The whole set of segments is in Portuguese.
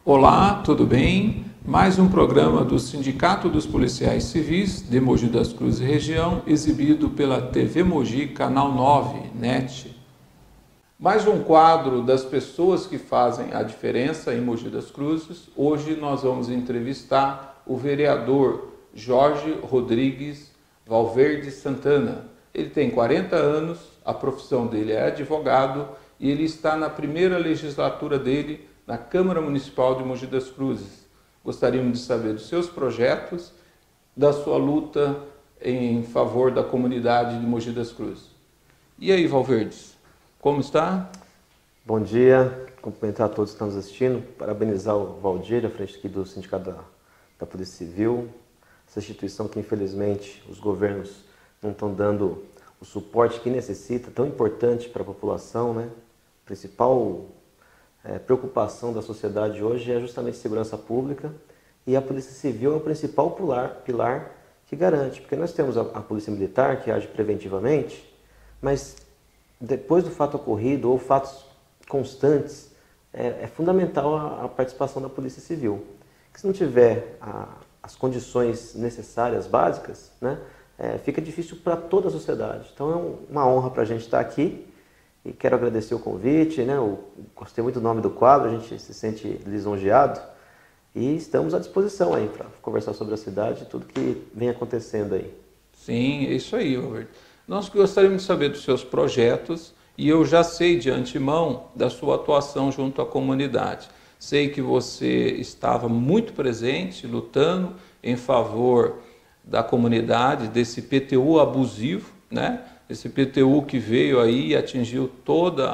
Olá, tudo bem? Mais um programa do Sindicato dos Policiais Civis de Mogi das Cruzes Região, exibido pela TV Mogi, Canal 9, NET. Mais um quadro das pessoas que fazem a diferença em Mogi das Cruzes. Hoje nós vamos entrevistar o vereador Jorge Rodrigues Valverde Santana. Ele tem 40 anos, a profissão dele é advogado e ele está na primeira legislatura dele na Câmara Municipal de Mogi das Cruzes. Gostaríamos de saber dos seus projetos, da sua luta em favor da comunidade de Mogi das Cruzes. E aí, Valverdes, como está? Bom dia, cumprimentar a todos que estão nos assistindo, parabenizar o Valdir, à frente aqui do Sindicato da Polícia Civil, essa instituição que infelizmente os governos não estão dando o suporte que necessita, tão importante para a população, né? A principal preocupação da sociedade hoje é justamente segurança pública e a Polícia Civil é o principal pilar que garante, porque nós temos a Polícia Militar que age preventivamente, mas depois do fato ocorrido ou fatos constantes, é fundamental a participação da Polícia Civil. Que se não tiver as condições necessárias, básicas, né, fica difícil para toda a sociedade. Então é uma honra para a gente estar aqui. E quero agradecer o convite, né? Eu gostei muito do nome do quadro, a gente se sente lisonjeado e estamos à disposição aí para conversar sobre a cidade e tudo que vem acontecendo aí. Sim, é isso aí, Robert. Nós gostaríamos de saber dos seus projetos e eu já sei de antemão da sua atuação junto à comunidade. Sei que você estava muito presente, lutando em favor da comunidade, desse IPTU abusivo, né? Esse IPTU que veio aí e atingiu todos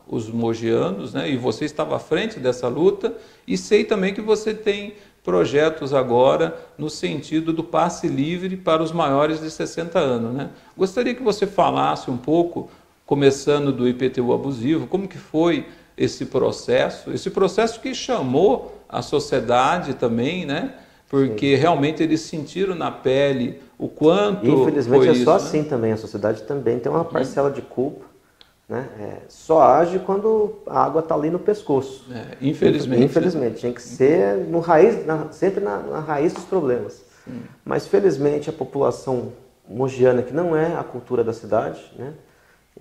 os mogianos, né? E você estava à frente dessa luta. E sei também que você tem projetos agora no sentido do passe livre para os maiores de 60 anos, né? Gostaria que você falasse um pouco, começando do IPTU abusivo, como que foi esse processo que chamou a sociedade também, né? Porque realmente eles sentiram na pele o quanto infelizmente foi é só isso, assim, né? também, a sociedade também tem uma parcela de culpa, né? Só age quando a água está ali no pescoço. Infelizmente. Infelizmente, tinha que ser no raiz, sempre na raiz dos problemas. Mas felizmente a população mogiana, que não é a cultura da cidade, né?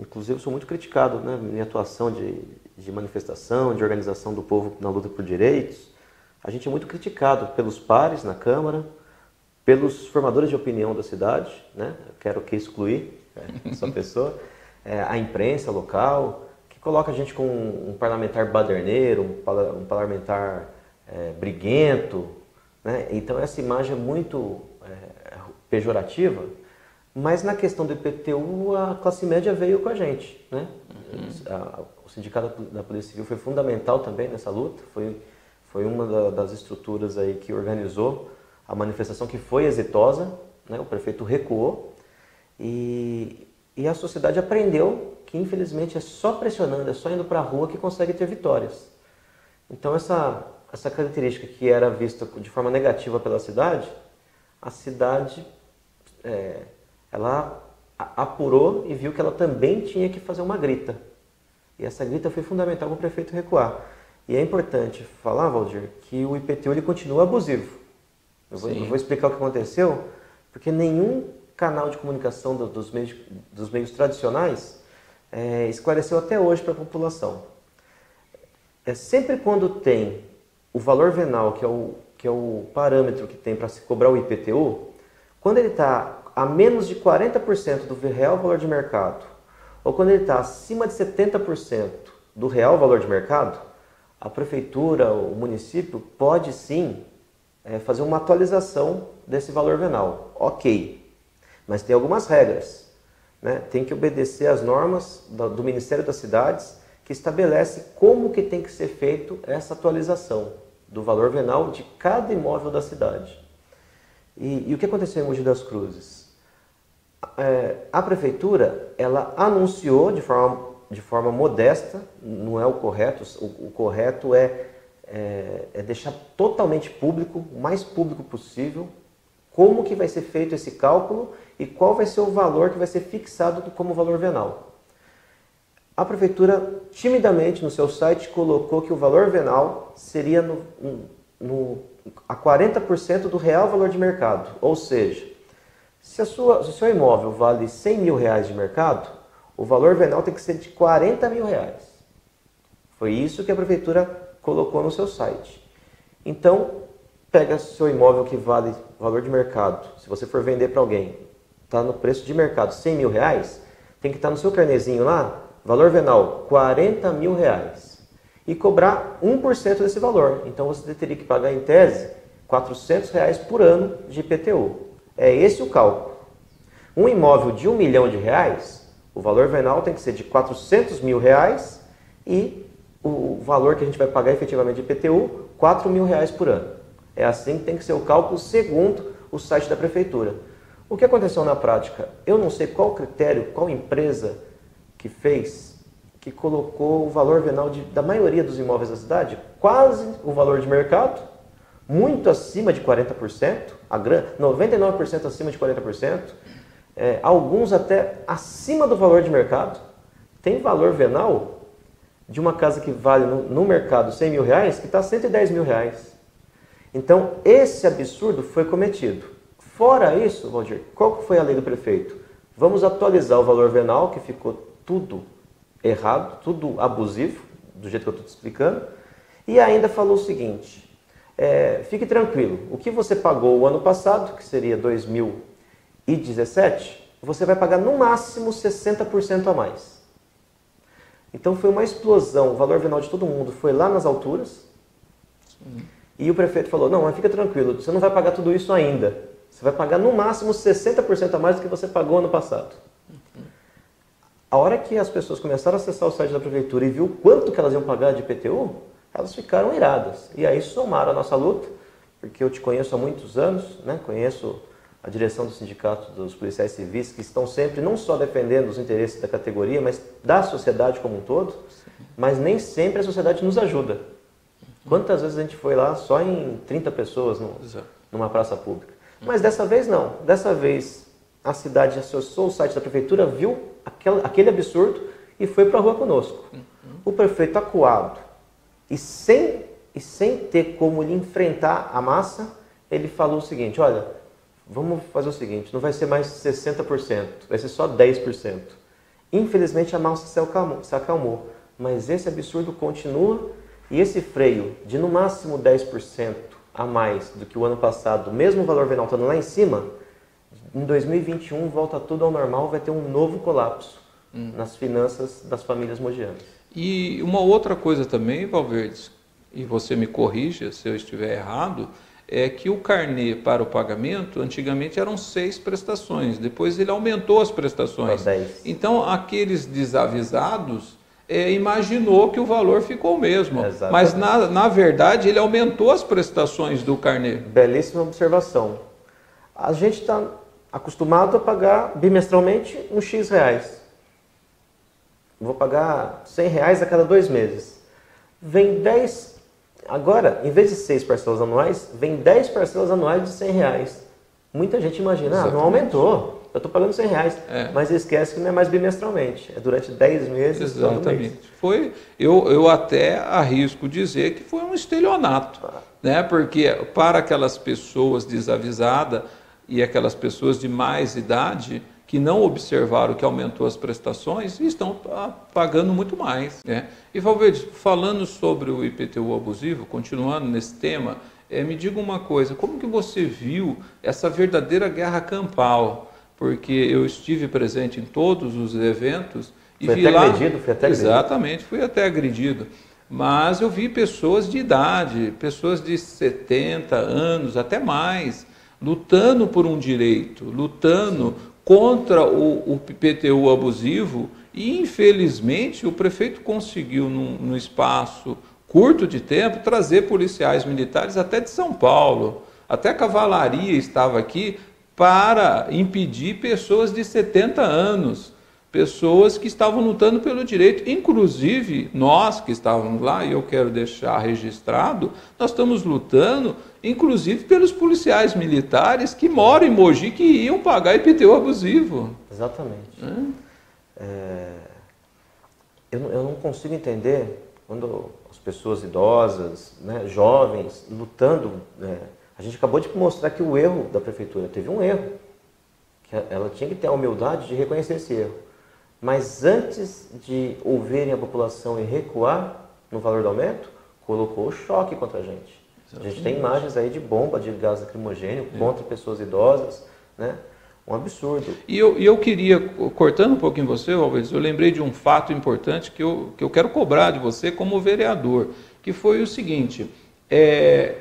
Inclusive eu sou muito criticado, né? Minha atuação de manifestação, de organização do povo na luta por direitos. A gente é muito criticado pelos pares na Câmara, pelos formadores de opinião da cidade, né? Eu quero que excluir essa pessoa, a imprensa local, que coloca a gente como um parlamentar baderneiro, um parlamentar briguento, né? Então essa imagem é muito pejorativa, mas na questão do IPTU a classe média veio com a gente, né? O Sindicato da Polícia Civil foi fundamental também nessa luta, foi uma das estruturas aí que organizou a manifestação, que foi exitosa, né? O prefeito recuou e a sociedade aprendeu que infelizmente é só pressionando, é só indo para a rua que consegue ter vitórias. Então essa característica que era vista de forma negativa pela cidade, a cidade ela apurou e viu que ela também tinha que fazer uma grita. E essa grita foi fundamental para o prefeito recuar. E é importante falar, Valdir, que o IPTU ele continua abusivo. Eu vou explicar o que aconteceu, porque nenhum canal de comunicação dos meios tradicionais esclareceu até hoje para a população. Sempre quando tem o valor venal, que é o parâmetro que tem para se cobrar o IPTU, quando ele está a menos de 40% do real valor de mercado, ou quando ele está acima de 70% do real valor de mercado, a prefeitura, o município, pode sim fazer uma atualização desse valor venal. Ok, mas tem algumas regras, né? Tem que obedecer às normas do Ministério das Cidades, que estabelece como que tem que ser feito essa atualização do valor venal de cada imóvel da cidade. E o que aconteceu em Mogi das Cruzes? A prefeitura ela anunciou de forma modesta, não é o correto. O correto é deixar totalmente público, o mais público possível, como que vai ser feito esse cálculo e qual vai ser o valor que vai ser fixado como valor venal. A prefeitura, timidamente, no seu site, colocou que o valor venal seria a 40% do real valor de mercado. Ou seja, se o seu imóvel vale 100 mil reais de mercado, o valor venal tem que ser de 40 mil reais. Foi isso que a prefeitura colocou no seu site. Então, pega seu imóvel que vale valor de mercado. Se você for vender para alguém, está no preço de mercado 100 mil reais, tem que estar no seu carnezinho lá, valor venal 40 mil reais. E cobrar 1% desse valor. Então você teria que pagar, em tese, 400 reais por ano de IPTU. É esse o cálculo. Um imóvel de 1 milhão de reais, o valor venal tem que ser de 400 mil reais e o valor que a gente vai pagar efetivamente de IPTU, 4 mil reais por ano. É assim que tem que ser o cálculo segundo o site da prefeitura. O que aconteceu na prática? Eu não sei qual critério, qual empresa que fez, que colocou o valor venal da maioria dos imóveis da cidade, quase o valor de mercado, muito acima de 40%, 99% acima de 40%, alguns até acima do valor de mercado. Tem valor venal de uma casa que vale no mercado 100 mil reais, que está 110 mil reais. Então, esse absurdo foi cometido. Fora isso, Valdir, qual foi a lei do prefeito? Vamos atualizar o valor venal, que ficou tudo errado, tudo abusivo, do jeito que eu estou te explicando, e ainda falou o seguinte, fique tranquilo, o que você pagou o ano passado, que seria 2017, você vai pagar no máximo 60% a mais. Então foi uma explosão, o valor venal de todo mundo foi lá nas alturas. Sim. E o prefeito falou, não, mas fica tranquilo, você não vai pagar tudo isso ainda. Você vai pagar no máximo 60% a mais do que você pagou ano passado. A hora que as pessoas começaram a acessar o site da prefeitura e viu quanto que elas iam pagar de IPTU, elas ficaram iradas. E aí somaram a nossa luta, porque eu te conheço há muitos anos, né? Conheço a direção do Sindicato dos Policiais Civis, que estão sempre não só defendendo os interesses da categoria, mas da sociedade como um todo, mas nem sempre a sociedade nos ajuda. Quantas vezes a gente foi lá só em 30 pessoas numa praça pública? Mas dessa vez não. Dessa vez a cidade acessou o site da prefeitura, viu aquele absurdo e foi para a rua conosco. O prefeito acuado e sem ter como ele enfrentar a massa, ele falou o seguinte, olha, vamos fazer o seguinte, não vai ser mais 60%, vai ser só 10%. Infelizmente a massa se acalmou, mas esse absurdo continua e esse freio de no máximo 10% a mais do que o ano passado, mesmo o valor venal estando lá em cima, em 2021 volta tudo ao normal, vai ter um novo colapso nas finanças das famílias mogianas. E uma outra coisa também, Valverdes, e você me corrija se eu estiver errado, é que o carnê para o pagamento, antigamente eram 6 prestações, depois ele aumentou as prestações. 10. Então, aqueles desavisados imaginou que o valor ficou o mesmo, mas na verdade ele aumentou as prestações do carnê. Belíssima observação. A gente está acostumado a pagar bimestralmente uns X reais. Vou pagar 100 reais a cada 2 meses. Vem 10, agora, em vez de 6 parcelas anuais, vem 10 parcelas anuais de 100 reais. Muita gente imagina, não aumentou, eu estou pagando 100 reais, mas esquece que não é mais bimestralmente, é durante 10 meses. Exatamente. Eu até arrisco dizer que foi um estelionato, né? Porque para aquelas pessoas desavisadas e aquelas pessoas de mais idade que não observaram que aumentou as prestações, estão pagando muito mais, né? E Valverde, falando sobre o IPTU abusivo, continuando nesse tema, me diga uma coisa, como que você viu essa verdadeira guerra campal? Porque eu estive presente em todos os eventos e vi lá... Agredido, fui até agredido. Exatamente, fui até agredido. Mas eu vi pessoas de idade, pessoas de 70 anos, até mais, lutando por um direito, lutando contra o IPTU abusivo e, infelizmente, o prefeito conseguiu, num espaço curto de tempo, trazer policiais militares até de São Paulo, até a cavalaria estava aqui para impedir pessoas de 70 anos, pessoas que estavam lutando pelo direito, inclusive nós que estávamos lá, e eu quero deixar registrado, nós estamos lutando, inclusive pelos policiais militares que moram em Mogi, que iam pagar IPTU abusivo. Exatamente. Eu não consigo entender quando as pessoas idosas, né, jovens, lutando, a gente acabou de mostrar que o erro da prefeitura, teve um erro, que ela tinha que ter a humildade de reconhecer esse erro. Mas antes de ouvirem a população e recuar no valor do aumento, colocou o choque contra a gente. Exatamente. A gente tem imagens aí de bomba de gás lacrimogêneo contra pessoas idosas, né? Um absurdo. E eu queria, cortando um pouquinho você, Alves, eu lembrei de um fato importante que eu quero cobrar de você como vereador, que foi o seguinte,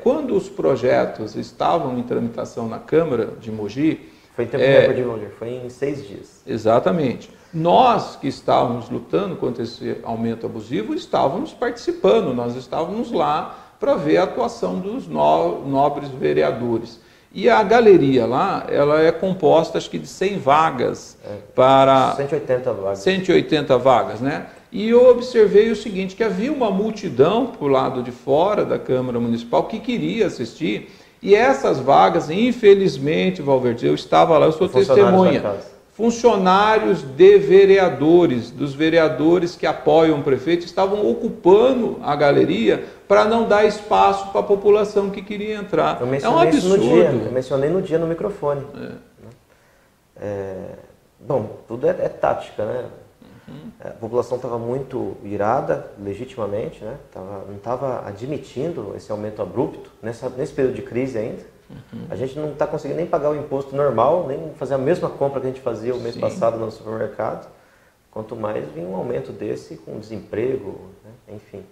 quando os projetos estavam em tramitação na Câmara de Mogi... Foi em tempo recorde, Valdir, foi em 6 dias. Exatamente. Nós que estávamos lutando contra esse aumento abusivo, estávamos participando, nós estávamos lá para ver a atuação dos nobres vereadores. E a galeria lá, ela é composta, acho que de 100 vagas para... 180 vagas. 180 vagas, né? E eu observei o seguinte, que havia uma multidão para o lado de fora da Câmara Municipal que queria assistir, e essas vagas, infelizmente, Valverde, eu estava lá, eu sou testemunha, funcionários de vereadores, dos vereadores que apoiam o prefeito, estavam ocupando a galeria para não dar espaço para a população que queria entrar. É um absurdo. Eu mencionei no dia no microfone. Bom, tudo é tática, né? A população estava muito irada, legitimamente, né? Não estava admitindo esse aumento abrupto, nesse período de crise ainda. A gente não está conseguindo nem pagar o imposto normal, nem fazer a mesma compra que a gente fazia o mês passado no supermercado. Quanto mais vir um aumento desse com desemprego, né? Enfim.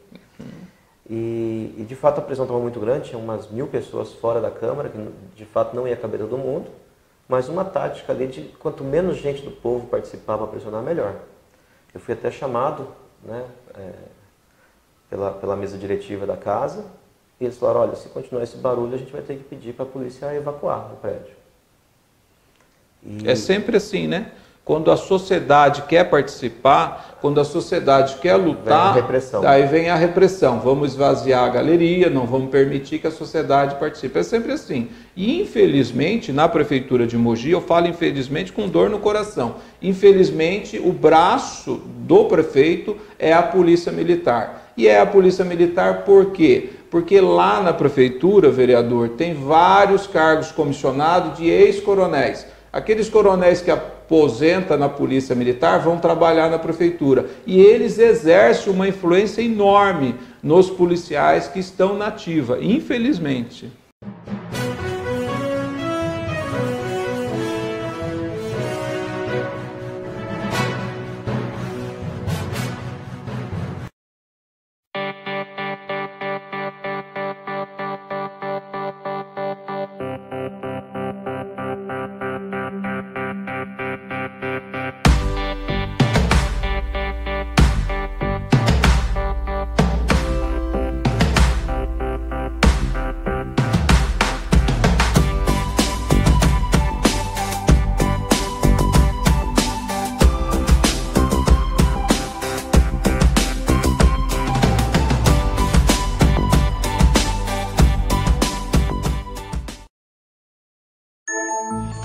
E de fato a pressão estava muito grande, tinha umas 1000 pessoas fora da Câmara, que de fato não ia caber todo mundo, mas uma tática ali de quanto menos gente do povo participar para pressionar, melhor. Eu fui até chamado, né, pela mesa diretiva da casa, e eles falaram, olha, se continuar esse barulho, a gente vai ter que pedir para a polícia evacuar o prédio. É sempre assim, né? Quando a sociedade quer participar, quando a sociedade quer lutar, aí vem a repressão. Vamos esvaziar a galeria, não vamos permitir que a sociedade participe. É sempre assim. E infelizmente, na Prefeitura de Mogi, eu falo infelizmente com dor no coração, infelizmente o braço do prefeito é a Polícia Militar. E é a Polícia Militar por quê? Porque lá na Prefeitura, vereador, tem vários cargos comissionados de ex-coronéis. Aqueles coronéis que aposentam na Polícia Militar vão trabalhar na Prefeitura. E eles exercem uma influência enorme nos policiais que estão na ativa, infelizmente.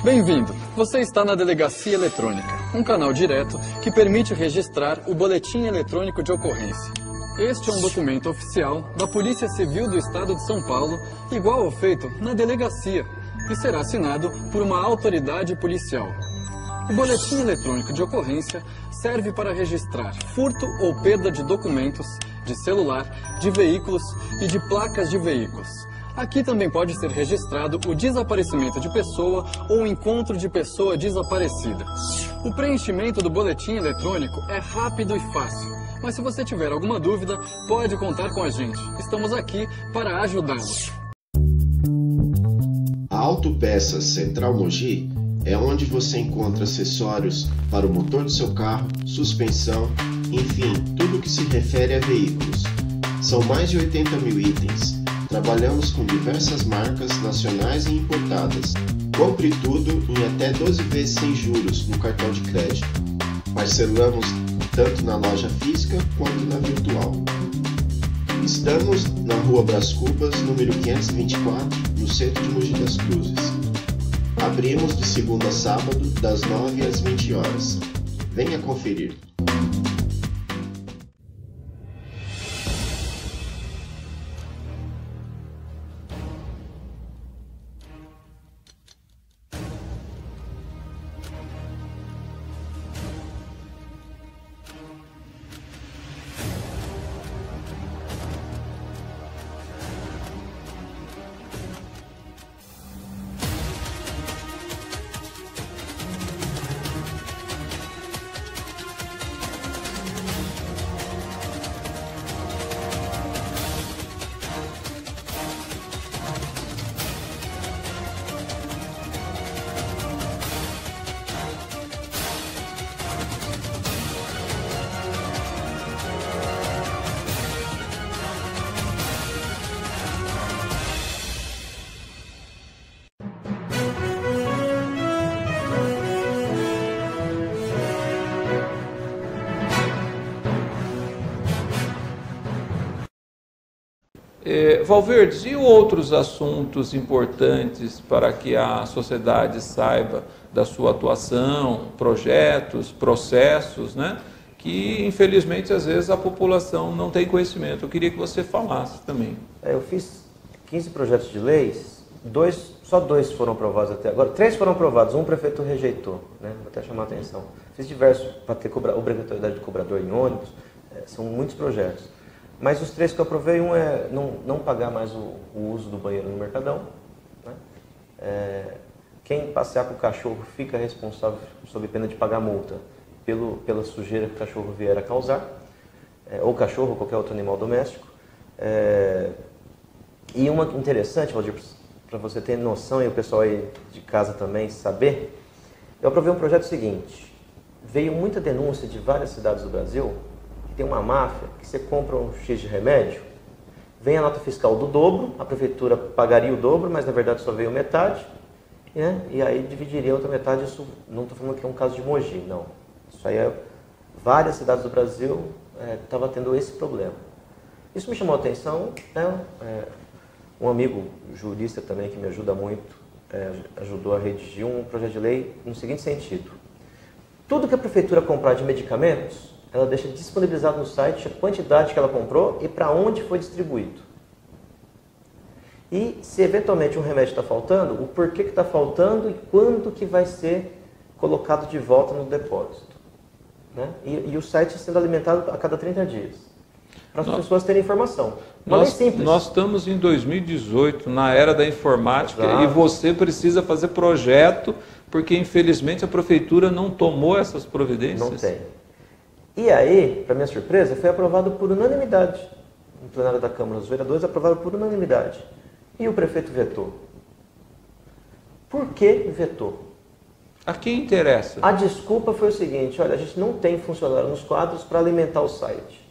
Bem-vindo! Você está na Delegacia Eletrônica, um canal direto que permite registrar o Boletim Eletrônico de Ocorrência. Este é um documento oficial da Polícia Civil do Estado de São Paulo, igual ao feito na delegacia, e será assinado por uma autoridade policial. O Boletim Eletrônico de Ocorrência serve para registrar furto ou perda de documentos, de celular, de veículos e de placas de veículos. Aqui também pode ser registrado o desaparecimento de pessoa ou o encontro de pessoa desaparecida. O preenchimento do boletim eletrônico é rápido e fácil, mas se você tiver alguma dúvida, pode contar com a gente. Estamos aqui para ajudá-lo. A Autopeças Central Mogi é onde você encontra acessórios para o motor do seu carro, suspensão, enfim, tudo que se refere a veículos. São mais de 80 mil itens. Trabalhamos com diversas marcas nacionais e importadas. Compre tudo em até 12 vezes sem juros no cartão de crédito. Parcelamos tanto na loja física quanto na virtual. Estamos na Rua Brás Cubas, número 524, no centro de Mogi das Cruzes. Abrimos de segunda a sábado, das 9 às 20 horas. Venha conferir. Valverdes, e outros assuntos importantes para que a sociedade saiba da sua atuação, projetos, processos, né? Que infelizmente às vezes a população não tem conhecimento. Eu queria que você falasse também. Eu fiz 15 projetos de leis, só 2 foram aprovados até agora. 3 foram aprovados, um o prefeito rejeitou, né? Vou até chamar a atenção. Fiz diversos para ter obrigatoriedade de cobrador em ônibus, são muitos projetos. Mas os 3 que eu aprovei, um é não pagar mais o uso do banheiro no Mercadão, né? Quem passear com o cachorro fica responsável sob pena de pagar multa pela sujeira que o cachorro vier a causar, ou cachorro ou qualquer outro animal doméstico. E uma interessante, Valdir, para você ter noção e o pessoal aí de casa também saber, eu aprovei um projeto seguinte. Veio muita denúncia de várias cidades do Brasil que tem uma máfia que você compra um X de remédio, vem a nota fiscal do dobro, a prefeitura pagaria o dobro, mas na verdade só veio metade, né? E aí dividiria a outra metade. Isso não estou falando que é um caso de Mogi, não. Isso aí várias cidades do Brasil estavam tendo esse problema. Isso me chamou a atenção, né? Um amigo jurista também que me ajuda muito, ajudou a redigir um projeto de lei no seguinte sentido. Tudo que a prefeitura comprar de medicamentos, ela deixa disponibilizado no site a quantidade que ela comprou e para onde foi distribuído. E se eventualmente um remédio está faltando, o porquê que está faltando e quando que vai ser colocado de volta no depósito. Né? E o site sendo alimentado a cada 30 dias. Para as pessoas terem informação. Nós estamos em 2018, na era da informática, exato. E você precisa fazer projeto, porque infelizmente a prefeitura não tomou essas providências. Não tem. E aí, para minha surpresa, foi aprovado por unanimidade. No plenário da Câmara, os vereadores aprovaram por unanimidade. E o prefeito vetou. Por que vetou? A quem interessa? A desculpa foi o seguinte: olha, a gente não tem funcionário nos quadros para alimentar o site.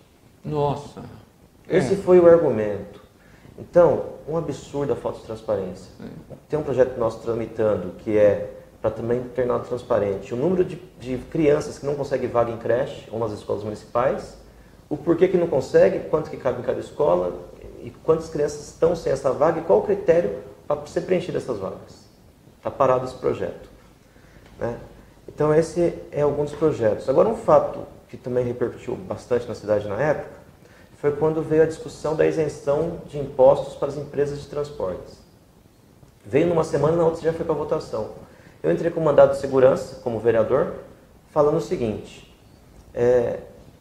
Nossa. Esse foi o argumento. Então, um absurdo a falta de transparência. Tem um projeto nosso tramitando que é para também tornar transparente o número de crianças que não conseguem vaga em creche ou nas escolas municipais, o porquê que não consegue, quanto que cabe em cada escola e quantas crianças estão sem essa vaga e qual o critério para ser preenchido essas vagas. Está parado esse projeto. Né? Então esse é algum dos projetos. Agora um fato que também repercutiu bastante na cidade na época foi quando veio a discussão da isenção de impostos para as empresas de transportes. Veio numa semana, na outra já foi para votação. Eu entrei com mandado de segurança, como vereador, falando o seguinte: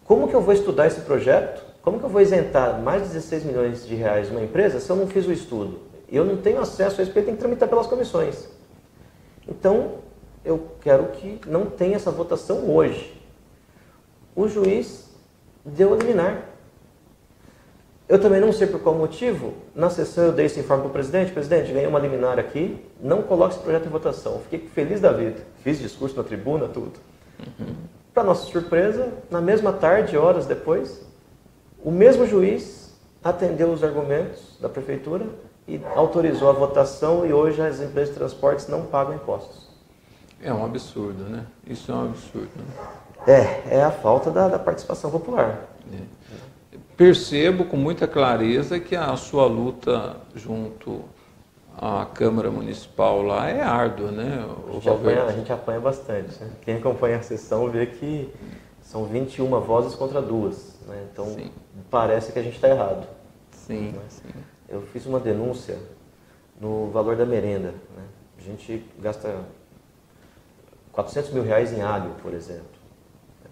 como que eu vou estudar esse projeto? Como que eu vou isentar mais de 16 milhões de reais de uma empresa se eu não fiz o estudo? Eu não tenho acesso a isso porque ele tem que tramitar pelas comissões. Então, eu quero que não tenha essa votação hoje. O juiz deu a liminar. Eu também não sei por qual motivo. Na sessão eu dei esse informe para o presidente. Presidente, ganhei uma liminar aqui, não coloque esse projeto em votação. Fiquei feliz da vida. Fiz discurso na tribuna, tudo. Para nossa surpresa, na mesma tarde, horas depois, o mesmo juiz atendeu os argumentos da prefeitura e autorizou a votação, e hoje as empresas de transportes não pagam impostos. É um absurdo, né? Isso é um absurdo. Né? É a falta da participação popular. Percebo com muita clareza que a sua luta junto à Câmara Municipal lá é árdua, né? A gente apanha bastante. Né? Quem acompanha a sessão vê que são 21 vozes contra 2. Né? Então, sim, parece que a gente está errado. Sim, né? sim. Eu fiz uma denúncia no valor da merenda. Né? A gente gasta 400 mil reais em alho, por exemplo.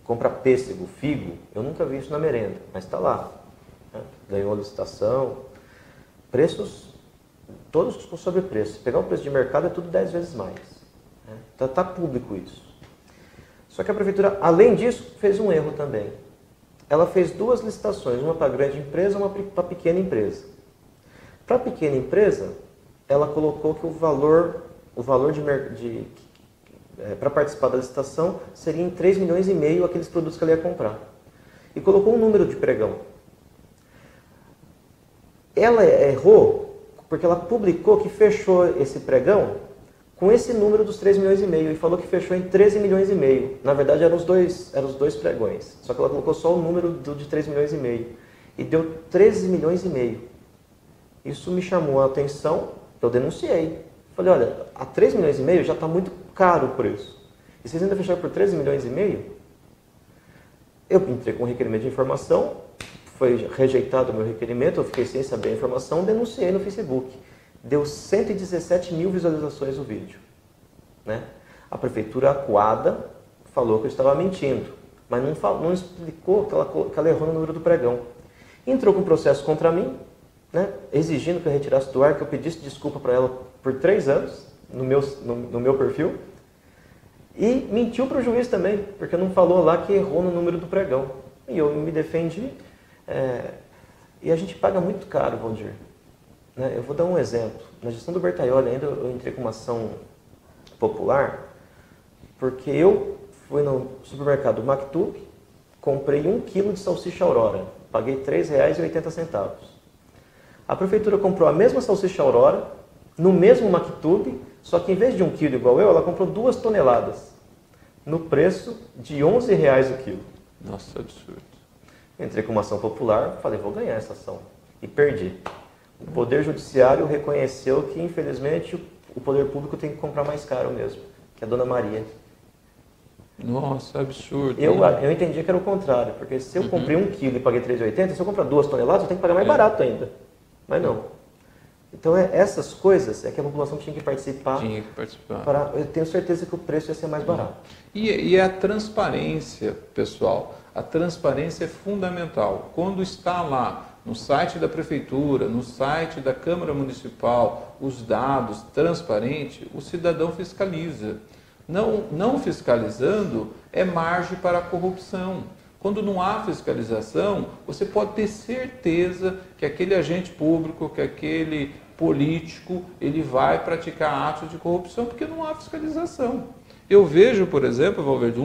Compra pêssego, figo, eu nunca vi isso na merenda, mas está lá. Né? Ganhou licitação. Preços, todos com sobrepreço. Se pegar o preço de mercado é tudo 10 vezes mais. Né? Então está público isso. Só que a prefeitura, além disso, fez um erro também. Ela fez 2 licitações, uma para grande empresa e uma para pequena empresa. Para a pequena empresa, ela colocou que o valor para participar da licitação seria em 3,5 milhões aqueles produtos que ela ia comprar. E colocou um número de pregão. Ela errou porque ela publicou que fechou esse pregão com esse número dos 3,5 milhões e falou que fechou em 13,5 milhões. Na verdade eram os dois pregões. Só que ela colocou só o número de 3,5 milhões e deu 13,5 milhões. Isso me chamou a atenção, eu denunciei. Falei, olha, a 3 milhões e meio já está muito caro o preço. E vocês ainda fecharam por 13 milhões e meio? Eu entrei com um requerimento de informação, foi rejeitado o meu requerimento, eu fiquei sem saber a informação, denunciei no Facebook. Deu 117 mil visualizações o vídeo. Né? A prefeitura acuada falou que eu estava mentindo, mas não explicou que ela errou no número do pregão. Entrou com processo contra mim, né? Exigindo que eu retirasse do ar, que eu pedisse desculpa para ela por 3 anos, no meu perfil, e mentiu para o juiz também, porque não falou lá que errou no número do pregão. E eu me defendi, e a gente paga muito caro, Valdir. Né? Eu vou dar um exemplo. Na gestão do Bertaioli ainda eu entrei com uma ação popular, porque eu fui no supermercado Mactub, comprei 1 quilo de salsicha Aurora, paguei R$ 3,80. A prefeitura comprou a mesma salsicha Aurora, no mesmo Mactub, só que em vez de 1 quilo igual eu, ela comprou 2 toneladas, no preço de R$ 11,00 o quilo. Nossa, absurdo. Entrei com uma ação popular, falei, vou ganhar essa ação. E perdi. O Poder Judiciário reconheceu que, infelizmente, o Poder Público tem que comprar mais caro mesmo, que é a Dona Maria. Nossa, absurdo. Eu entendi que era o contrário, porque se eu comprei 1 quilo e paguei R$ 3,80, se eu comprar 2 toneladas, eu tenho que pagar mais barato ainda. Mas não. Então, essas coisas é que a população tinha que participar. Tinha que participar. Eu tenho certeza que o preço ia ser mais barato. E a transparência, pessoal, a transparência é fundamental. Quando está lá no site da prefeitura, no site da Câmara Municipal, os dados transparentes, o cidadão fiscaliza. Não fiscalizando é margem para a corrupção. Quando não há fiscalização, você pode ter certeza que aquele agente público, que aquele político, ele vai praticar atos de corrupção, porque não há fiscalização. Eu vejo, por exemplo, Valverde,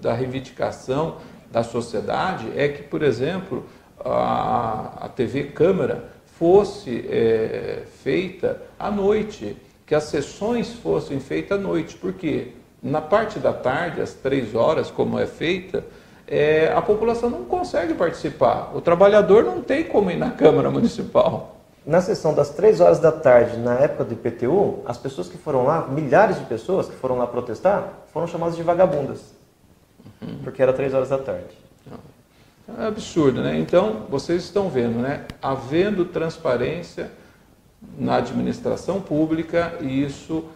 da reivindicação da sociedade é que, por exemplo, a TV Câmara fosse feita à noite, que as sessões fossem feitas à noite, porque na parte da tarde, às 3 horas, como é feita, a população não consegue participar. O trabalhador não tem como ir na Câmara Municipal. Na sessão das 3 horas da tarde, na época do IPTU, as pessoas que foram lá, milhares de pessoas que foram lá protestar, foram chamadas de vagabundas, porque era 3 horas da tarde. É absurdo, né? Então, vocês estão vendo, né? Havendo transparência na administração pública, isso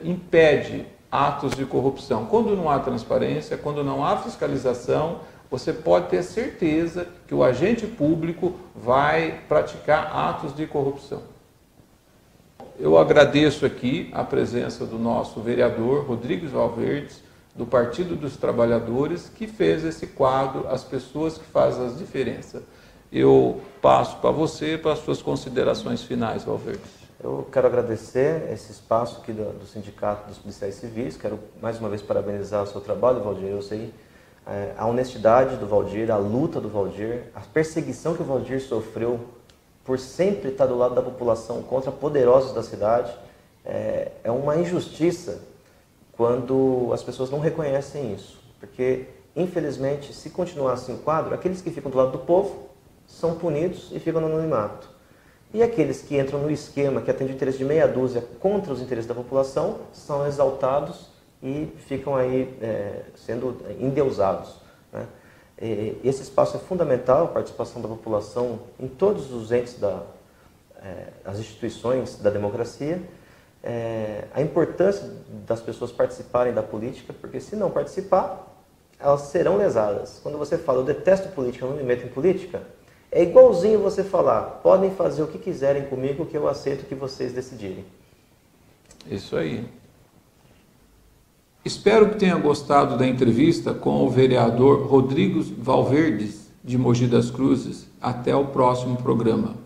impede atos de corrupção. Quando não há transparência, quando não há fiscalização, você pode ter certeza que o agente público vai praticar atos de corrupção. Eu agradeço aqui a presença do nosso vereador Rodrigues Valverdes, do Partido dos Trabalhadores, que fez esse quadro, As Pessoas que Fazem as Diferenças. Eu passo para você, para as suas considerações finais, Valverdes. Eu quero agradecer esse espaço aqui do Sindicato dos Policiais Civis, quero mais uma vez parabenizar o seu trabalho, Valdir. Eu sei a honestidade do Valdir, a luta do Valdir, a perseguição que o Valdir sofreu por sempre estar do lado da população contra poderosos da cidade. É uma injustiça quando as pessoas não reconhecem isso, porque, infelizmente, se continuar assim o quadro, aqueles que ficam do lado do povo são punidos e ficam no anonimato. E aqueles que entram no esquema que atende o interesse de meia dúzia contra os interesses da população são exaltados e ficam aí sendo endeusados. Né? Esse espaço é fundamental, a participação da população em todos os entes, as instituições da democracia, a importância das pessoas participarem da política, porque se não participar, elas serão lesadas. Quando você fala, eu detesto política, eu não me meto em política, é igualzinho você falar, podem fazer o que quiserem comigo, que eu aceito o que vocês decidirem. Isso aí. Espero que tenha gostado da entrevista com o vereador Rodrigues Valverdes, de Mogi das Cruzes. Até o próximo programa.